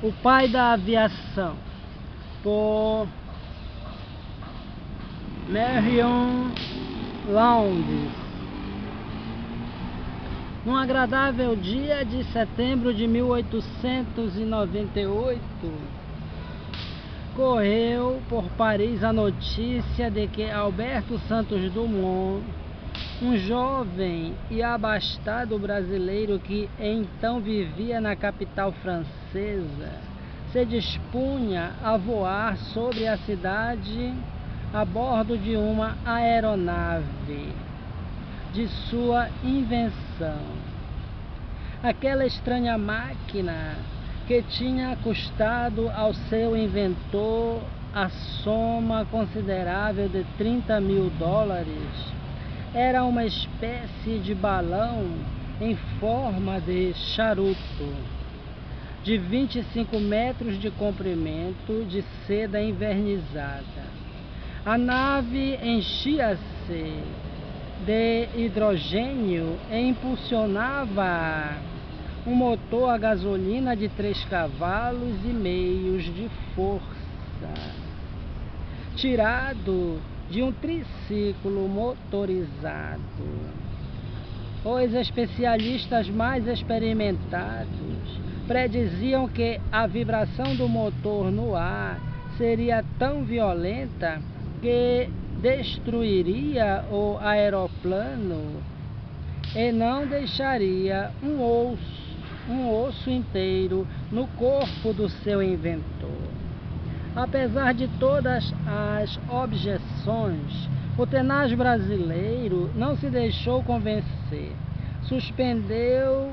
O Pai da Aviação, por Marion Lowndes. Num agradável dia de setembro de 1898, correu por Paris a notícia de que Alberto Santos Dumont, um jovem e abastado brasileiro que então vivia na capital francesa, se dispunha a voar sobre a cidade a bordo de uma aeronave de sua invenção. Aquela estranha máquina que tinha custado ao seu inventor a soma considerável de $30 mil, era uma espécie de balão em forma de charuto, de 25 metros de comprimento, de seda envernizada. A nave enchia-se de hidrogênio e impulsionava um motor a gasolina de 3,5 cavalos de força, tirado de um triciclo motorizado. Os especialistas mais experimentados prediziam que a vibração do motor no ar seria tão violenta que destruiria o aeroplano e não deixaria um osso inteiro no corpo do seu inventor. Apesar de todas as objeções, o tenaz brasileiro não se deixou convencer. Suspendeu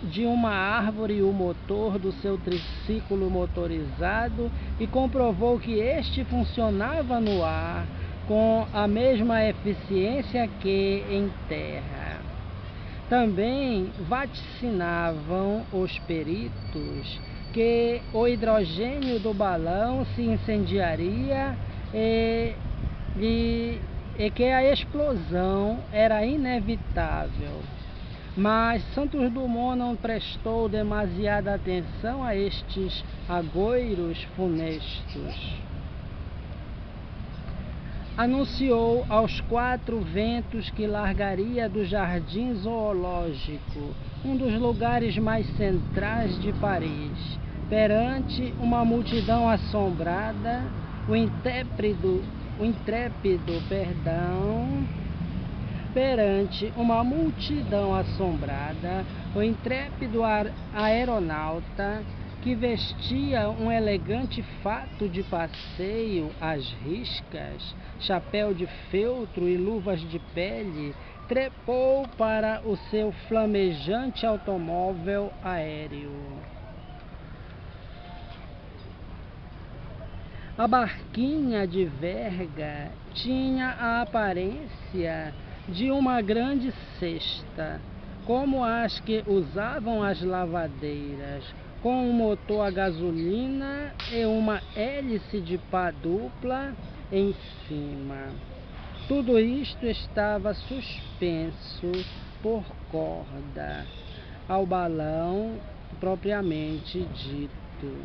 de uma árvore o motor do seu triciclo motorizado e comprovou que este funcionava no ar com a mesma eficiência que em terra. Também vaticinavam os peritos que o hidrogênio do balão se incendiaria e que a explosão era inevitável. Mas Santos Dumont não prestou demasiada atenção a estes agoiros funestos. Anunciou aos 4 ventos que largaria do Jardim Zoológico, um dos lugares mais centrais de Paris, perante uma multidão assombrada. Perante uma multidão assombrada, o intrépido aeronauta, que vestia um elegante fato de passeio às riscas, chapéu de feltro e luvas de pele, trepou para o seu flamejante automóvel aéreo. A barquinha de verga tinha a aparência de uma grande cesta, como as que usavam as lavadeiras, com um motor a gasolina e uma hélice de pá dupla em cima. Tudo isto estava suspenso por corda ao balão propriamente dito.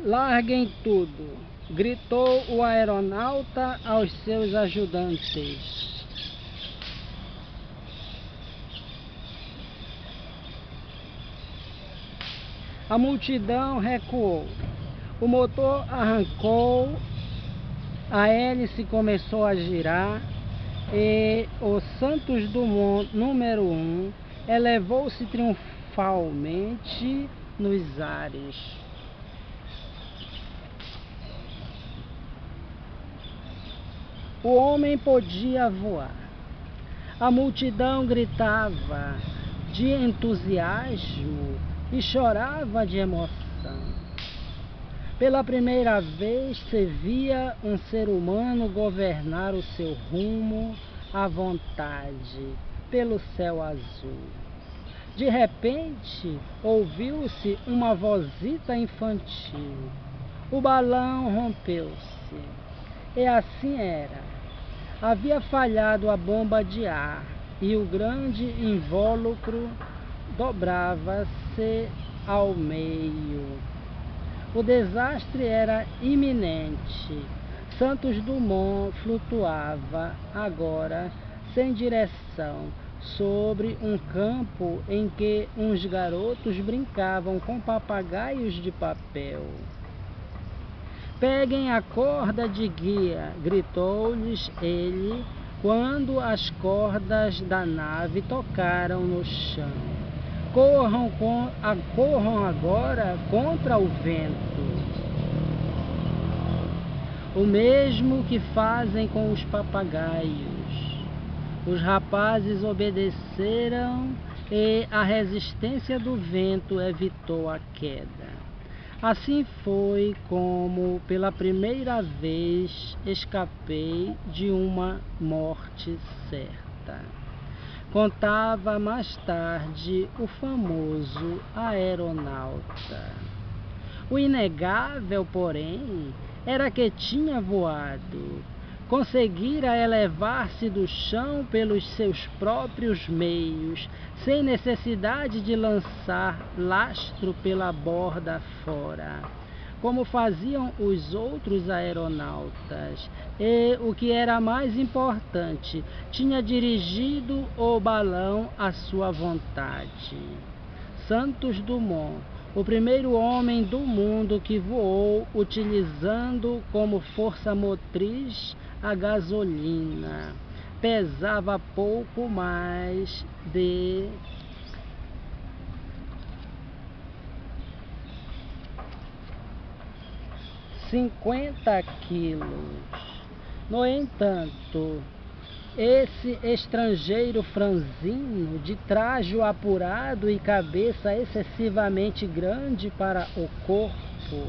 "Larguem tudo!", gritou o aeronauta aos seus ajudantes. A multidão recuou. O motor arrancou, a hélice começou a girar e o Santos Dumont número 1 elevou-se triunfalmente nos ares. O homem podia voar. A multidão gritava de entusiasmo e chorava de emoção. Pela primeira vez se via um ser humano governar o seu rumo à vontade pelo céu azul. De repente, ouviu-se uma vozita infantil. O balão rompeu-se. E assim era. Havia falhado a bomba de ar e o grande invólucro dobrava-se ao meio. O desastre era iminente. Santos Dumont flutuava agora sem direção sobre um campo em que uns garotos brincavam com papagaios de papel. "Peguem a corda de guia", gritou-lhes ele, quando as cordas da nave tocaram no chão. Corram agora contra o vento. O mesmo que fazem com os papagaios. Os rapazes obedeceram e a resistência do vento evitou a queda. Assim foi como, pela primeira vez, escapei de uma morte certa. Contava mais tarde o famoso aeronauta. O inegável, porém, era que tinha voado. Conseguira elevar-se do chão pelos seus próprios meios, sem necessidade de lançar lastro pela borda fora, como faziam os outros aeronautas. E, o que era mais importante, tinha dirigido o balão à sua vontade. Santos Dumont, o primeiro homem do mundo que voou utilizando como força motriz a gasolina, pesava pouco mais de 50 quilos. No entanto, esse estrangeiro franzino, de trajo apurado e cabeça excessivamente grande para o corpo,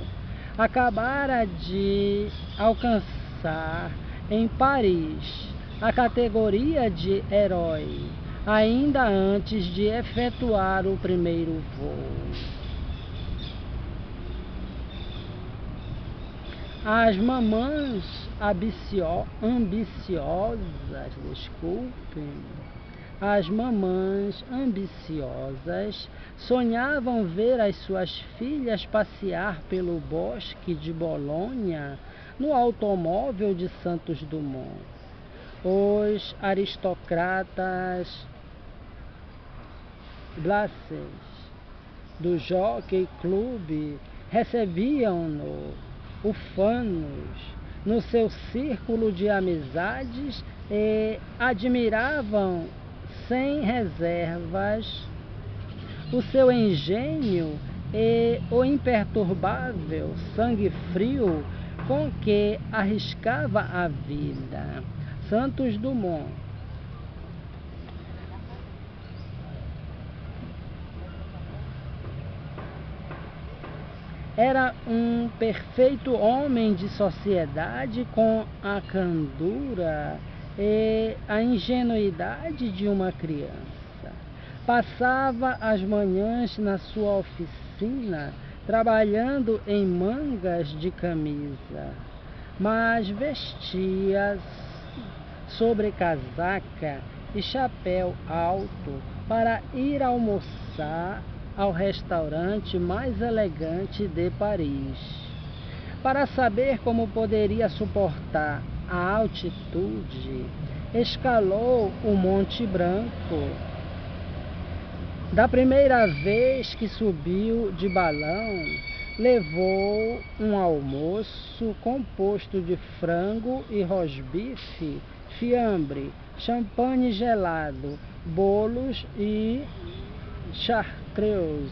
acabara de alcançar em Paris a categoria de herói, ainda antes de efetuar o primeiro voo. As mamãs as mamãs ambiciosas sonhavam ver as suas filhas passear pelo bosque de Bolonha no automóvel de Santos Dumont. Os aristocratas Blasses do Jockey Club recebiam-no ufanos no seu círculo de amizades e admiravam sem reservas o seu engenho e o imperturbável sangue frio com que arriscava a vida. Santos Dumont era um perfeito homem de sociedade, com a candura e a ingenuidade de uma criança. Passava as manhãs na sua oficina, trabalhando em mangas de camisa, mas vestia sobrecasaca e chapéu alto para ir almoçar ao restaurante mais elegante de Paris. Para saber como poderia suportar a altitude, escalou o Monte Branco. Da primeira vez que subiu de balão, levou um almoço composto de frango e rosbife, fiambre, champanhe gelado, bolos e chartreuse,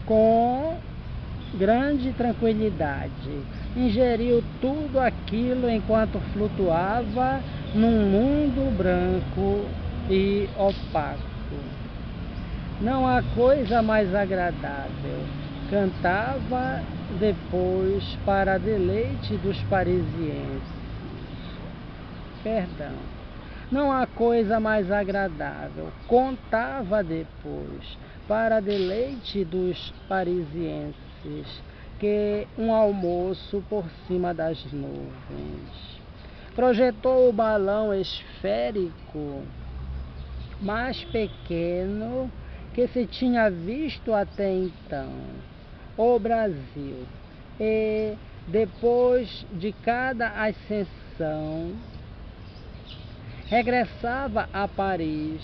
com grande tranquilidade. Ingeriu tudo aquilo enquanto flutuava num mundo branco e opaco. Não há coisa mais agradável, cantava depois para deleite dos parisienses. Não há coisa mais agradável, contava depois, para deleite dos parisienses, que um almoço por cima das nuvens. Projetou o balão esférico mais pequeno que se tinha visto até então, o Brasil. E depois de cada ascensão, regressava a Paris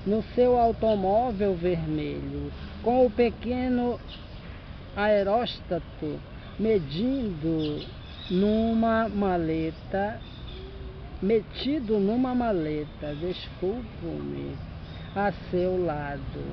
no seu automóvel vermelho, com o pequeno aeróstato metido numa maleta, desculpe-me, a seu lado.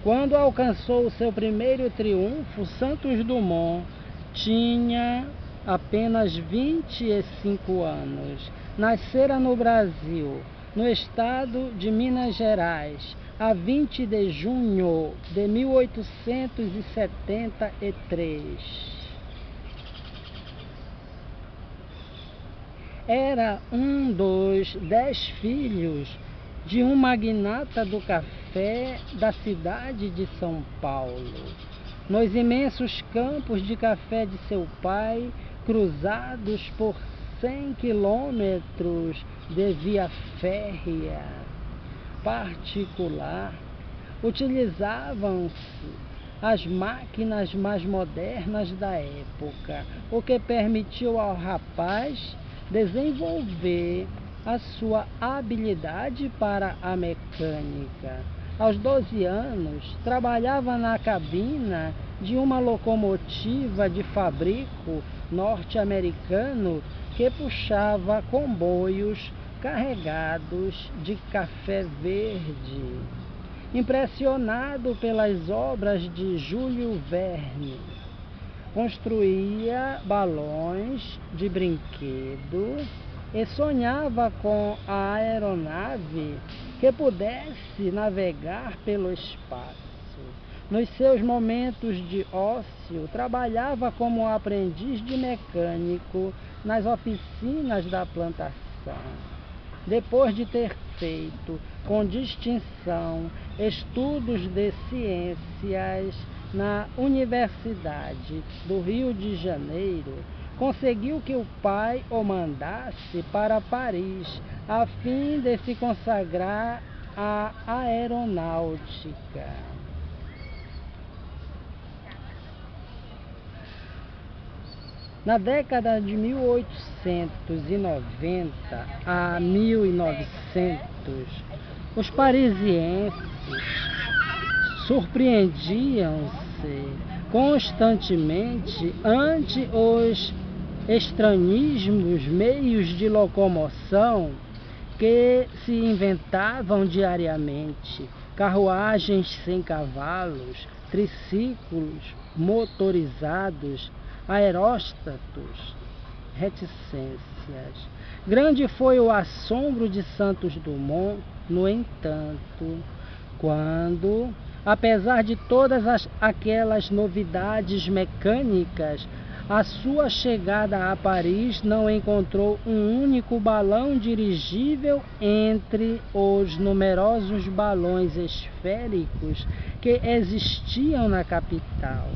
Quando alcançou o seu primeiro triunfo, Santos Dumont tinha apenas 25 anos. Nascera no Brasil, no estado de Minas Gerais, a 20 de junho de 1873. Era um dos 10 filhos de um magnata do café da cidade de São Paulo. Nos imensos campos de café de seu pai, cruzados por 100 quilômetros de via férrea particular, utilizavam-se as máquinas mais modernas da época, o que permitiu ao rapaz desenvolver a sua habilidade para a mecânica. Aos 12 anos, trabalhava na cabina de uma locomotiva de fabrico norte-americano que puxava comboios carregados de café verde. Impressionado pelas obras de Júlio Verne, construía balões de brinquedo e sonhava com a aeronave que pudesse navegar pelo espaço. Nos seus momentos de ócio, trabalhava como aprendiz de mecânico nas oficinas da plantação. Depois de ter feito com distinção estudos de ciências na Universidade do Rio de Janeiro, conseguiu que o pai o mandasse para Paris, a fim de se consagrar à aeronáutica. Na década de 1890 a 1900, os parisienses surpreendiam-se constantemente ante os estranhíssimos meios de locomoção que se inventavam diariamente: carruagens sem cavalos, triciclos motorizados, aeróstatos, reticências. Grande foi o assombro de Santos Dumont, no entanto, quando, apesar de todas aquelas novidades mecânicas, a sua chegada a Paris não encontrou um único balão dirigível entre os numerosos balões esféricos que existiam na capital.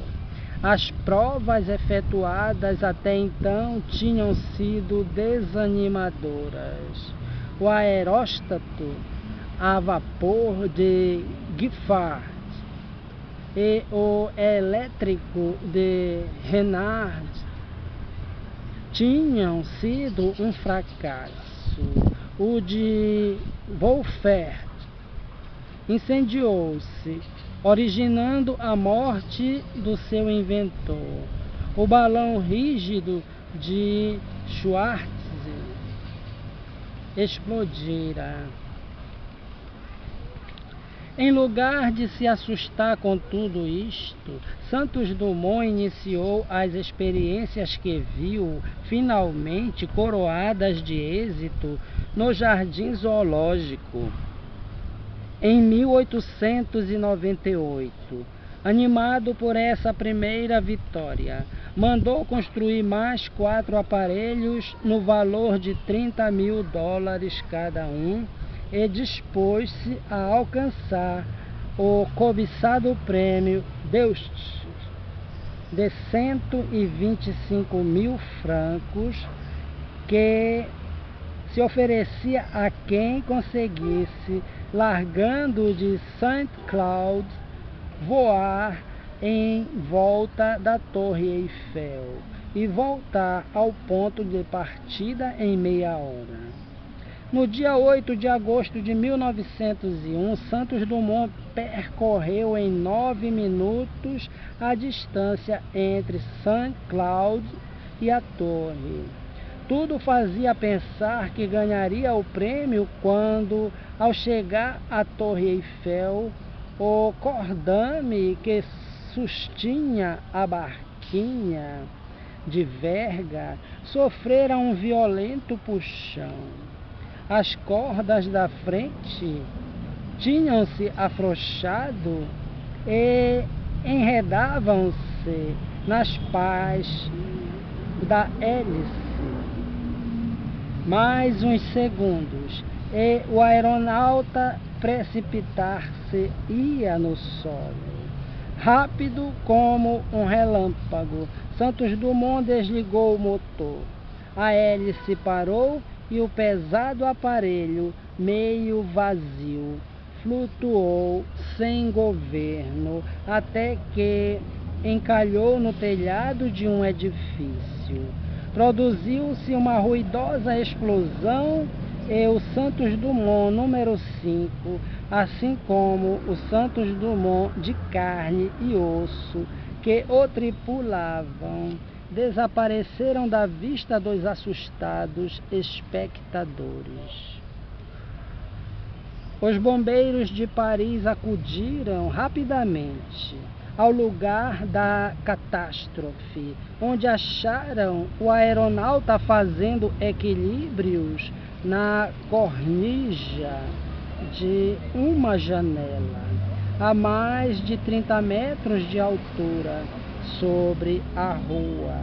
As provas efetuadas até então tinham sido desanimadoras. O aeróstato a vapor de Giffard e o elétrico de Renard tinham sido um fracasso. O de Wolfert incendiou-se, originando a morte do seu inventor. O balão rígido de Schwartz explodira. Em lugar de se assustar com tudo isto, Santos Dumont iniciou as experiências que viu, finalmente coroadas de êxito, no Jardim Zoológico, em 1898. Animado por essa primeira vitória, mandou construir mais 4 aparelhos no valor de $30.000 cada um, e dispôs-se a alcançar o cobiçado prêmio Deutsch de 125.000 francos, que se oferecia a quem conseguisse largando de St. Cloud, voar em volta da Torre Eiffel e voltar ao ponto de partida em meia hora. No dia 8 de agosto de 1901, Santos Dumont percorreu em 9 minutos a distância entre St. Cloud e a torre. Tudo fazia pensar que ganharia o prêmio quando, ao chegar à Torre Eiffel, o cordame que sustinha a barquinha de verga sofrera um violento puxão. As cordas da frente tinham-se afrouxado e enredavam-se nas pás da hélice. Mais uns segundos e o aeronauta precipitar-se-ia no solo. Rápido como um relâmpago, Santos Dumont desligou o motor. A hélice parou e o pesado aparelho, meio vazio, flutuou sem governo até que encalhou no telhado de um edifício. Produziu-se uma ruidosa explosão e o Santos Dumont número 5, assim como o Santos Dumont de carne e osso que o tripulavam, desapareceram da vista dos assustados espectadores. Os bombeiros de Paris acudiram rapidamente ao lugar da catástrofe, onde acharam o aeronauta fazendo equilíbrios na cornija de uma janela, a mais de 30 metros de altura, sobre a rua.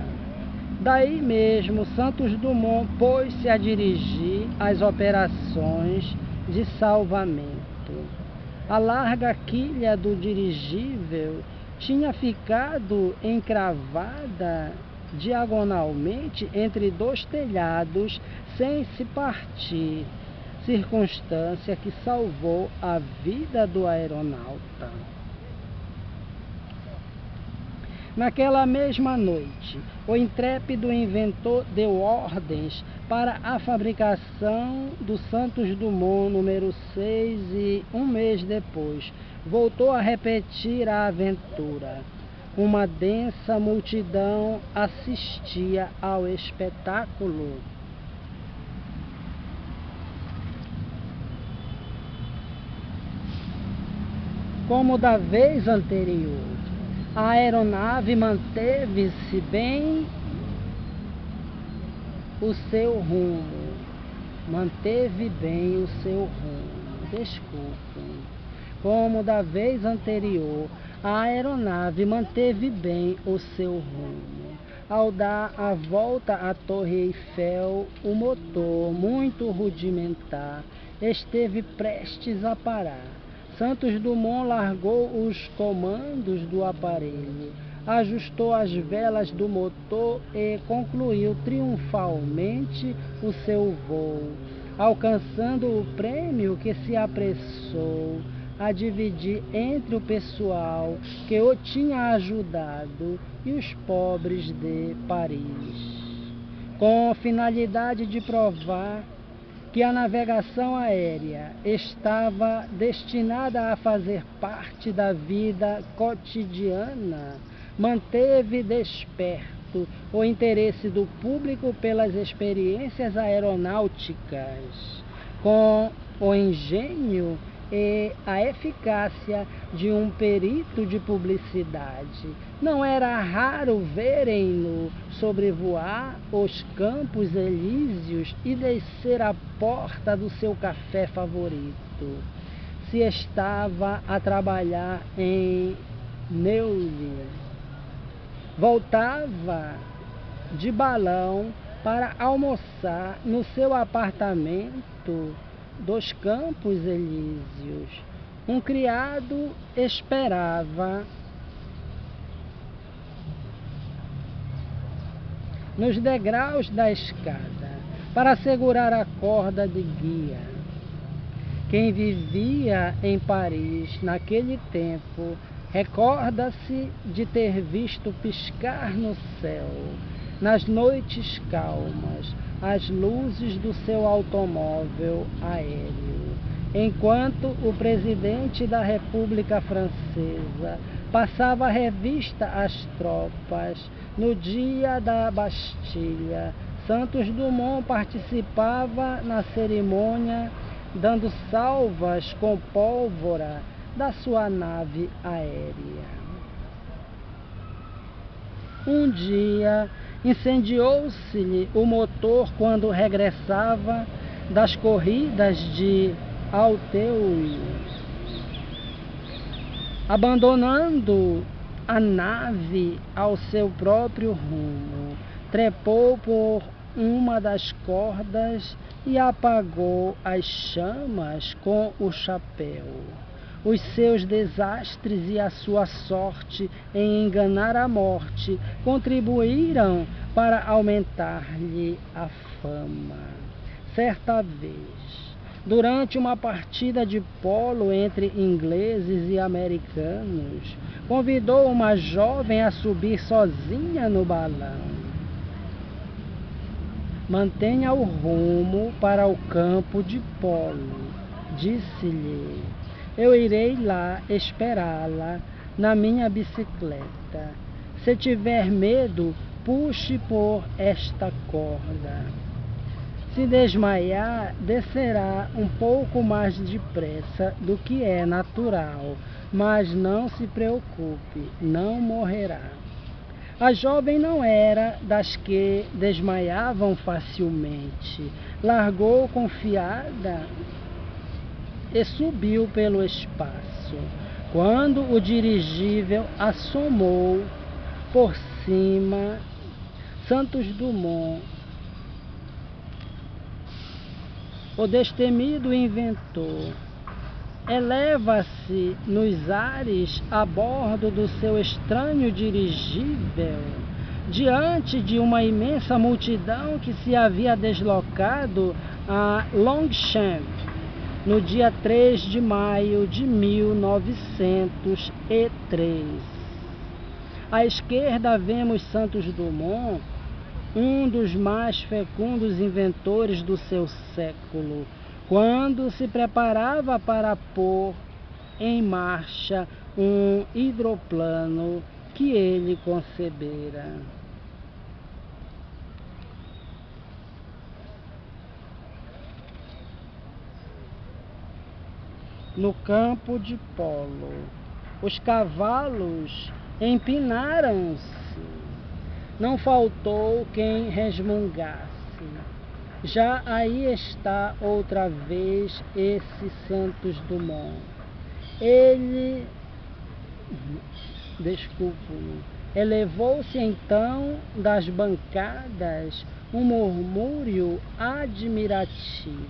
Daí mesmo, Santos Dumont pôs-se a dirigir as operações de salvamento. A larga quilha do dirigível tinha ficado encravada diagonalmente entre dois telhados sem se partir, circunstância que salvou a vida do aeronauta. Naquela mesma noite, o intrépido inventor deu ordens para a fabricação do Santos Dumont número 6 e, um mês depois, voltou a repetir a aventura. Uma densa multidão assistia ao espetáculo. Como da vez anterior, a aeronave manteve-se bem o seu rumo. Como da vez anterior, a aeronave manteve bem o seu rumo. Ao dar a volta à Torre Eiffel, o motor, muito rudimentar, esteve prestes a parar. Santos Dumont largou os comandos do aparelho, ajustou as velas do motor e concluiu triunfalmente o seu voo, alcançando o prêmio que se apressou a dividir entre o pessoal que o tinha ajudado e os pobres de Paris, com a finalidade de provar que a navegação aérea estava destinada a fazer parte da vida cotidiana. Manteve desperto o interesse do público pelas experiências aeronáuticas, com o engenho e a eficácia de um perito de publicidade. Não era raro verem-no sobrevoar os Campos Elíseos e descer a porta do seu café favorito, se estava a trabalhar em Neuilly. Voltava de balão para almoçar no seu apartamento dos Campos Elíseos. Um criado esperava nos degraus da escada para segurar a corda de guia Quem vivia em Paris naquele tempo recorda-se de ter visto piscar no céu, nas noites calmas, as luzes do seu automóvel aéreo, enquanto o presidente da República Francesa passava a revista às tropas. No dia da Bastilha, Santos Dumont participava na cerimônia, dando salvas com pólvora da sua nave aérea. Um dia, incendiou-se-lhe o motor quando regressava das corridas de Auteuil. Abandonando a nave ao seu próprio rumo, trepou por uma das cordas e apagou as chamas com o chapéu. Os seus desastres e a sua sorte em enganar a morte contribuíram para aumentar-lhe a fama. Certa vez, durante uma partida de polo entre ingleses e americanos, convidou uma jovem a subir sozinha no balão. Mantenha o rumo para o campo de polo, disse-lhe. Eu irei lá esperá-la na minha bicicleta. Se tiver medo, puxe por esta corda. Se desmaiar, descerá um pouco mais depressa do que é natural, mas não se preocupe, não morrerá. A jovem não era das que desmaiavam facilmente. Largou confiada e subiu pelo espaço. Quando o dirigível assomou por cima, Santos Dumont, o destemido inventor, eleva-se nos ares a bordo do seu estranho dirigível, diante de uma imensa multidão que se havia deslocado a Longchamp no dia 3 de maio de 1903. À esquerda vemos Santos Dumont, um dos mais fecundos inventores do seu século, quando se preparava para pôr em marcha um hidroplano que ele concebera. No campo de polo, os cavalos empinaram-se. Não faltou quem resmungasse. Já aí está outra vez esse Santos Dumont. Elevou-se então das bancadas um murmúrio admirativo.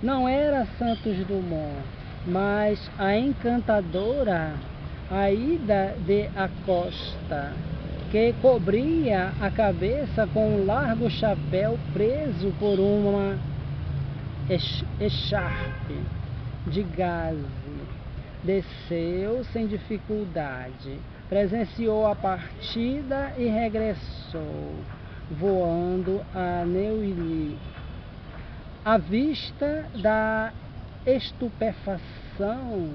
Não era Santos Dumont, mas a encantadora Aida de Acosta, que cobria a cabeça com um largo chapéu preso por uma echarpe de gaze. Desceu sem dificuldade, presenciou a partida e regressou, voando a Neuilly. À vista da estupefação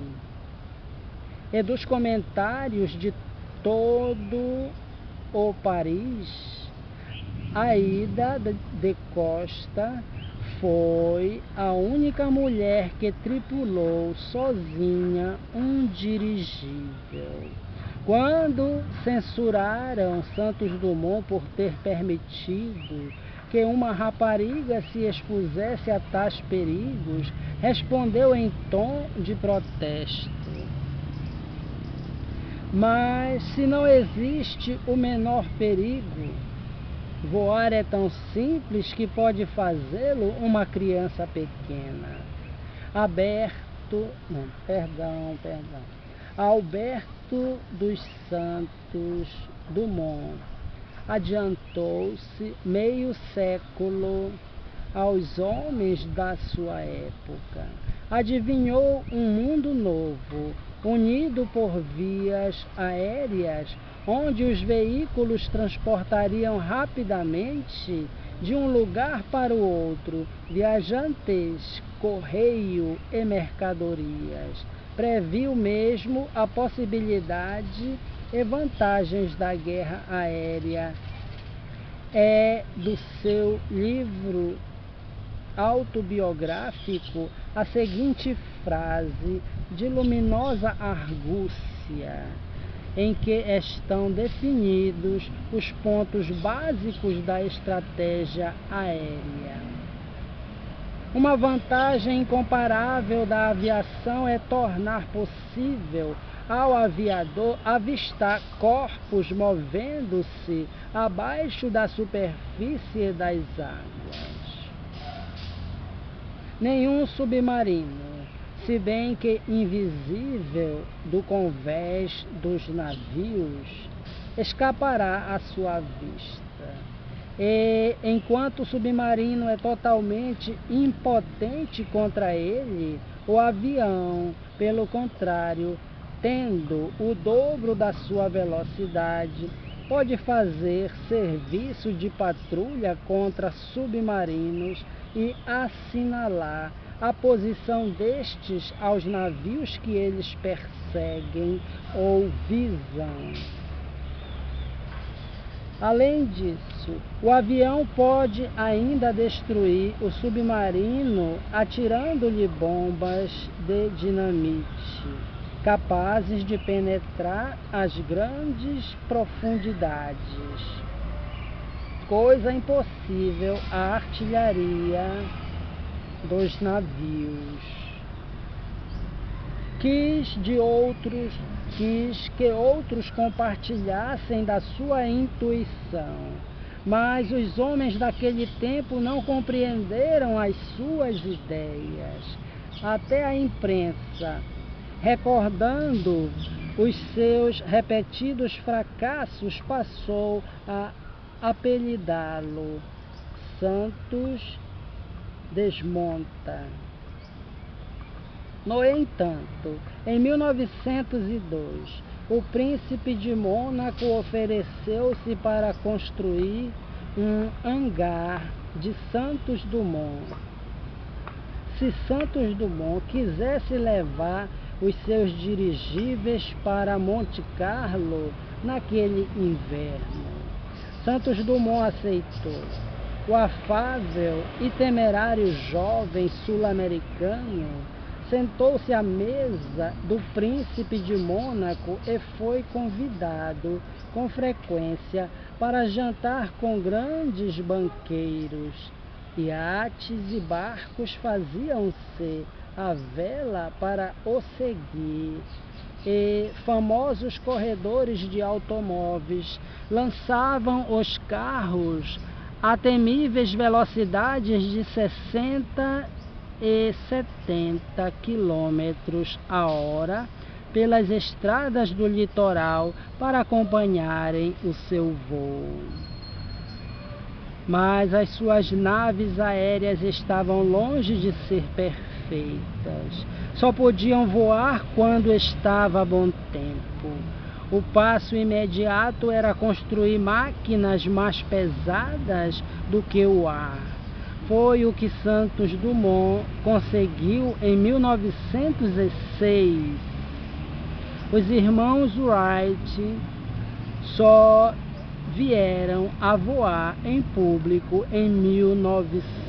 e dos comentários de todo o Paris, Aida de Costa foi a única mulher que tripulou sozinha um dirigível. Quando censuraram Santos Dumont por ter permitido que uma rapariga se expusesse a tais perigos, respondeu em tom de protesto: mas se não existe o menor perigo, voar é tão simples que pode fazê-lo uma criança pequena. Alberto dos Santos Dumont adiantou-se meio século aos homens da sua época. adivinhou um mundo novo, unido por vias aéreas, onde os veículos transportariam rapidamente de um lugar para o outro viajantes, correio e mercadorias. Previu mesmo a possibilidade e vantagens da guerra aérea. É do seu livro autobiográfico a seguinte frase de luminosa argúcia, em que estão definidos os pontos básicos da estratégia aérea. Uma vantagem incomparável da aviação é tornar possível ao aviador avistar corpos movendo-se abaixo da superfície das águas. Nenhum submarino, se bem que invisível do convés dos navios, escapará à sua vista. E enquanto o submarino é totalmente impotente contra ele, o avião, pelo contrário, tendo o dobro da sua velocidade, pode fazer serviço de patrulha contra submarinos e assinalar a posição destes aos navios que eles perseguem ou visam. Além disso, o avião pode ainda destruir o submarino atirando-lhe bombas de dinamite, capazes de penetrar as grandes profundidades, coisa impossível à artilharia dos navios. Quis que outros compartilhassem da sua intuição, mas os homens daquele tempo não compreenderam as suas ideias. Até a imprensa, recordando os seus repetidos fracassos, passou a apelidá-lo Santos Desmonta. No entanto, em 1902, o príncipe de Mônaco ofereceu-se para construir um hangar de Santos Dumont. Se Santos Dumont quisesse levar os seus dirigíveis para Monte Carlo naquele inverno, Santos Dumont aceitou. O afável e temerário jovem sul-americano sentou-se à mesa do príncipe de Mônaco e foi convidado com frequência para jantar com grandes banqueiros. Iates e barcos faziam-se à vela para o seguir, e famosos corredores de automóveis lançavam os carros a temíveis velocidades de 60 e 70 quilômetros a hora pelas estradas do litoral para acompanharem o seu voo. Mas as suas naves aéreas estavam longe de ser perfeitas. Só podiam voar quando estava bom tempo. O passo imediato era construir máquinas mais pesadas do que o ar. Foi o que Santos Dumont conseguiu em 1906. Os irmãos Wright só vieram a voar em público em 1900.